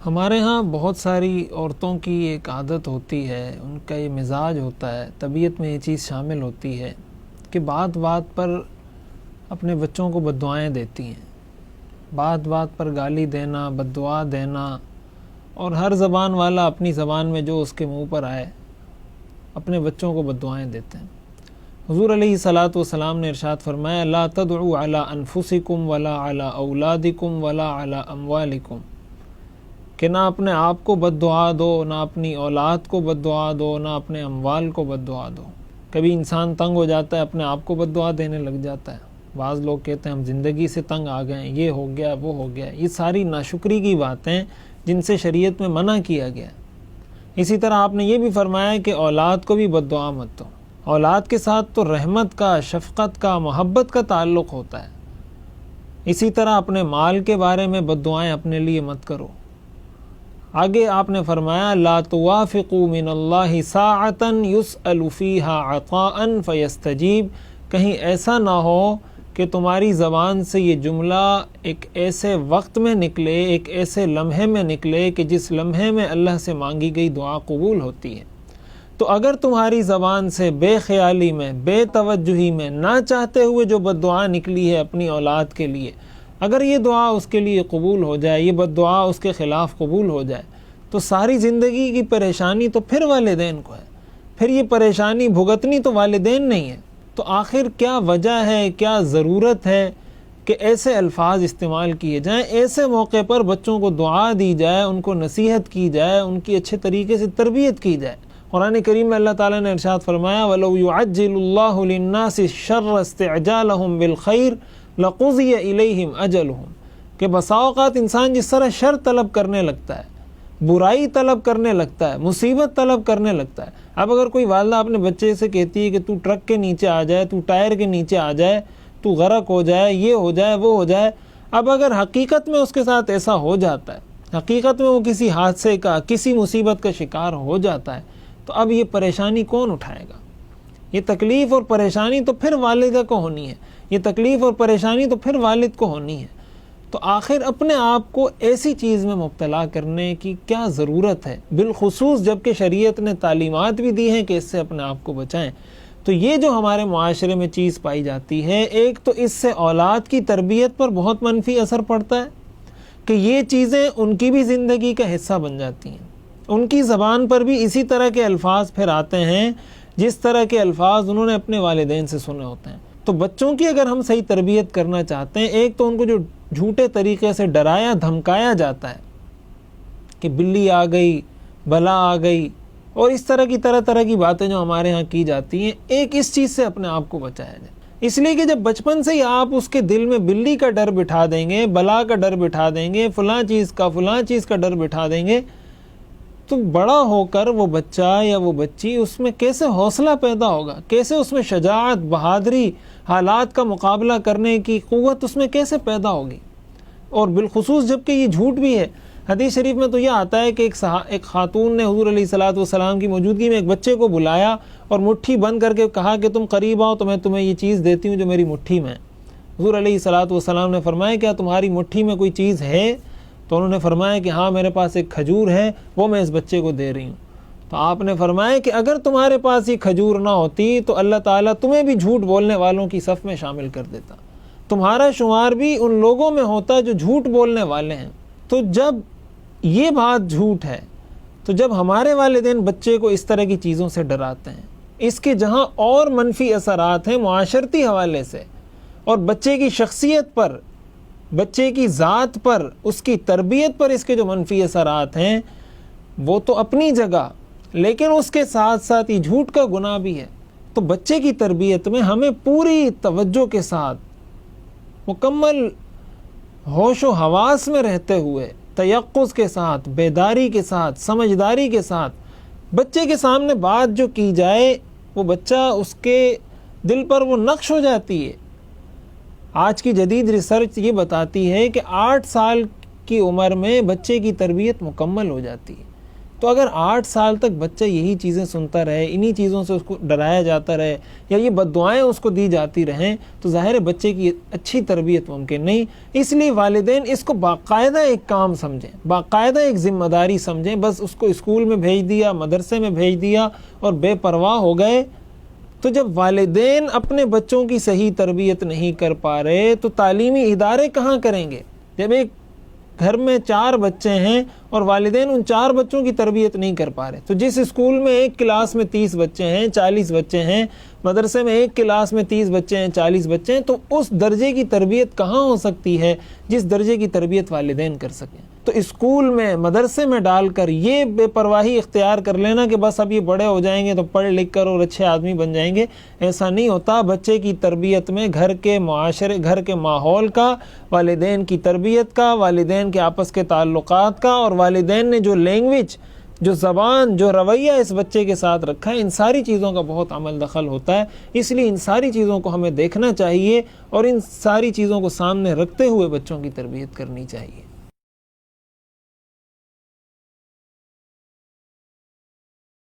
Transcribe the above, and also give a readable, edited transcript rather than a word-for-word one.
ہمارے ہاں بہت ساری عورتوں کی ایک عادت ہوتی ہے، ان کا یہ مزاج ہوتا ہے، طبیعت میں یہ چیز شامل ہوتی ہے کہ بات بات پر اپنے بچوں کو بد دعائیں دیتی ہیں، بات بات پر گالی دینا، بد دعا دینا، اور ہر زبان والا اپنی زبان میں جو اس کے منہ پر آئے اپنے بچوں کو بد دعائیں دیتے ہیں۔ حضور علیہ الصلاۃ والسلام نے ارشاد فرمایا لا تدعوا علی انفسکم ولا علی اولادکم ولا علی اموالکم، کہ نہ اپنے آپ کو بد دعا دو، نہ اپنی اولاد کو بد دعا دو، نہ اپنے اموال کو بد دعا دو۔ کبھی انسان تنگ ہو جاتا ہے، اپنے آپ کو بد دعا دینے لگ جاتا ہے۔ بعض لوگ کہتے ہیں ہم زندگی سے تنگ آ گئے ہیں، یہ ہو گیا وہ ہو گیا۔ یہ ساری ناشکری کی باتیں جن سے شریعت میں منع کیا گیا ہے۔ اسی طرح آپ نے یہ بھی فرمایا کہ اولاد کو بھی بد دعا مت دو۔ اولاد کے ساتھ تو رحمت کا، شفقت کا، محبت کا تعلق ہوتا ہے۔ اسی طرح اپنے مال کے بارے میں بد دعائیں اپنے لیے مت کرو۔ آگے آپ نے فرمایا لا توافقوا من اللہ ساعتا یسأل فیہا عطاء فیستجیب، کہیں ایسا نہ ہو کہ تمہاری زبان سے یہ جملہ ایک ایسے وقت میں نکلے، ایک ایسے لمحے میں نکلے کہ جس لمحے میں اللہ سے مانگی گئی دعا قبول ہوتی ہے۔ تو اگر تمہاری زبان سے بے خیالی میں، بے توجہی میں، نہ چاہتے ہوئے جو بد دعا نکلی ہے اپنی اولاد کے لیے، اگر یہ دعا اس کے لیے قبول ہو جائے، یہ بد دعا اس کے خلاف قبول ہو جائے، تو ساری زندگی کی پریشانی تو پھر والدین کو ہے، پھر یہ پریشانی بھگتنی تو والدین نہیں ہے۔ تو آخر کیا وجہ ہے، کیا ضرورت ہے کہ ایسے الفاظ استعمال کیے جائیں، ایسے موقع پر بچوں کو دعا دی جائے، ان کو نصیحت کی جائے، ان کی اچھے طریقے سے تربیت کی جائے۔ قرآن کریم میں اللہ تعالیٰ نے ارشاد فرمایا وَلَوْ يُعَجِّلُ اللَّهُ لِلنَّاسِ الشَّرَّ اسْتِعْجَالَهُمْ بِالْخَيْرِ لَقُضِيَ إِلَيْهِمْ أَجَلُهُمْ، کہ بسا اوقات انسان جس طرح شر طلب کرنے لگتا ہے، برائی طلب کرنے لگتا ہے، مصیبت طلب کرنے لگتا ہے۔ اب اگر کوئی والدہ اپنے بچے سے کہتی ہے کہ تو ٹرک کے نیچے آ جائے، تو ٹائر کے نیچے آ جائے، تو غرق ہو جائے، یہ ہو جائے وہ ہو جائے، اب اگر حقیقت میں اس کے ساتھ ایسا ہو جاتا ہے، حقیقت میں وہ کسی حادثے کا، کسی مصیبت کا شکار ہو جاتا ہے، تو اب یہ پریشانی کون اٹھائے گا؟ یہ تکلیف اور پریشانی تو پھر والدہ کو ہونی ہے، یہ تکلیف اور پریشانی تو پھر والد کو ہونی ہے۔ تو آخر اپنے آپ کو ایسی چیز میں مبتلا کرنے کی کیا ضرورت ہے، بالخصوص جب کہ شریعت نے تعلیمات بھی دی ہیں کہ اس سے اپنے آپ کو بچائیں۔ تو یہ جو ہمارے معاشرے میں چیز پائی جاتی ہے، ایک تو اس سے اولاد کی تربیت پر بہت منفی اثر پڑتا ہے کہ یہ چیزیں ان کی بھی زندگی کا حصہ بن جاتی ہیں، ان کی زبان پر بھی اسی طرح کے الفاظ پھر آتے ہیں جس طرح کے الفاظ انہوں نے اپنے والدین سے سنے ہوتے ہیں۔ تو بچوں کی اگر ہم صحیح تربیت کرنا چاہتے ہیں، ایک تو ان کو جو جھوٹے طریقے سے ڈرایا دھمکایا جاتا ہے کہ بلی آ گئی، بلا آ گئی، اور اس طرح کی باتیں جو ہمارے ہاں کی جاتی ہیں، ایک اس چیز سے اپنے آپ کو بچایا جائے۔ اس لیے کہ جب بچپن سے ہی آپ اس کے دل میں بلی کا ڈر بٹھا دیں گے، بلا کا ڈر بٹھا دیں گے، فلاں چیز کا ڈر بٹھا دیں گے، تو بڑا ہو کر وہ بچہ یا وہ بچی اس میں کیسے حوصلہ پیدا ہوگا، کیسے اس میں شجاعت، بہادری، حالات کا مقابلہ کرنے کی قوت اس میں کیسے پیدا ہوگی؟ اور بالخصوص جب کہ یہ جھوٹ بھی ہے۔ حدیث شریف میں تو یہ آتا ہے کہ ایک خاتون نے حضور علیہ الصلاۃ والسلام کی موجودگی میں ایک بچے کو بلایا اور مٹھی بند کر کے کہا کہ تم قریب آؤ تو میں تمہیں یہ چیز دیتی ہوں جو میری مٹھی میں ہے۔ حضور علیہ الصلاۃ والسلام نے فرمایا کیا تمہاری مٹھی میں کوئی چیز ہے؟ تو انہوں نے فرمایا کہ ہاں میرے پاس ایک کھجور ہے، وہ میں اس بچے کو دے رہی ہوں۔ تو آپ نے فرمایا کہ اگر تمہارے پاس یہ کھجور نہ ہوتی تو اللہ تعالیٰ تمہیں بھی جھوٹ بولنے والوں کی صف میں شامل کر دیتا، تمہارا شمار بھی ان لوگوں میں ہوتا جو جھوٹ بولنے والے ہیں۔ تو جب یہ بات جھوٹ ہے، تو جب ہمارے والدین بچے کو اس طرح کی چیزوں سے ڈراتے ہیں، اس کے جہاں اور منفی اثرات ہیں معاشرتی حوالے سے اور بچے کی شخصیت پر، بچے کی ذات پر، اس کی تربیت پر اس کے جو منفی اثرات ہیں وہ تو اپنی جگہ، لیکن اس کے ساتھ ساتھ یہ جھوٹ کا گناہ بھی ہے۔ تو بچے کی تربیت میں ہمیں پوری توجہ کے ساتھ، مکمل ہوش و حواس میں رہتے ہوئے، تیقظ کے ساتھ، بیداری کے ساتھ، سمجھداری کے ساتھ بچے کے سامنے بات جو کی جائے، وہ بچہ اس کے دل پر وہ نقش ہو جاتی ہے۔ آج کی جدید ریسرچ یہ بتاتی ہے کہ 8 سال کی عمر میں بچے کی تربیت مکمل ہو جاتی ہے۔ تو اگر 8 سال تک بچہ یہی چیزیں سنتا رہے، انہی چیزوں سے اس کو ڈرایا جاتا رہے یا یہ بد دعائیں اس کو دی جاتی رہیں، تو ظاہر ہے بچے کی اچھی تربیت ممکن نہیں۔ اس لیے والدین اس کو باقاعدہ ایک کام سمجھیں، باقاعدہ ایک ذمہ داری سمجھیں۔ بس اس کو اسکول میں بھیج دیا، مدرسے میں بھیج دیا اور بے پرواہ ہو گئے، تو جب والدین اپنے بچوں کی صحیح تربیت نہیں کر پا رہے تو تعلیمی ادارے کہاں کریں گے؟ جب ایک گھر میں 4 بچے ہیں اور والدین ان 4 بچوں کی تربیت نہیں کر پا رہے، تو جس اسکول میں ایک کلاس میں 30 بچے ہیں، 40 بچے ہیں، مدرسے میں ایک کلاس میں 30 بچے ہیں، 40 بچے ہیں، تو اس درجے کی تربیت کہاں ہو سکتی ہے جس درجے کی تربیت والدین کر سکیں؟ تو اسکول میں، مدرسے میں ڈال کر یہ بے پرواہی اختیار کر لینا کہ بس اب یہ بڑے ہو جائیں گے تو پڑھ لکھ کر اور اچھے آدمی بن جائیں گے، ایسا نہیں ہوتا۔ بچے کی تربیت میں گھر کے معاشرے، گھر کے ماحول کا، والدین کی تربیت کا، والدین کے آپس کے تعلقات کا، اور والدین نے جو لینگویج، جو زبان، جو رویہ اس بچے کے ساتھ رکھا ہے، ان ساری چیزوں کا بہت عمل دخل ہوتا ہے۔ اس لیے ان ساری چیزوں کو ہمیں دیکھنا چاہیے اور ان ساری چیزوں کو سامنے رکھتے ہوئے بچوں کی تربیت کرنی چاہیے۔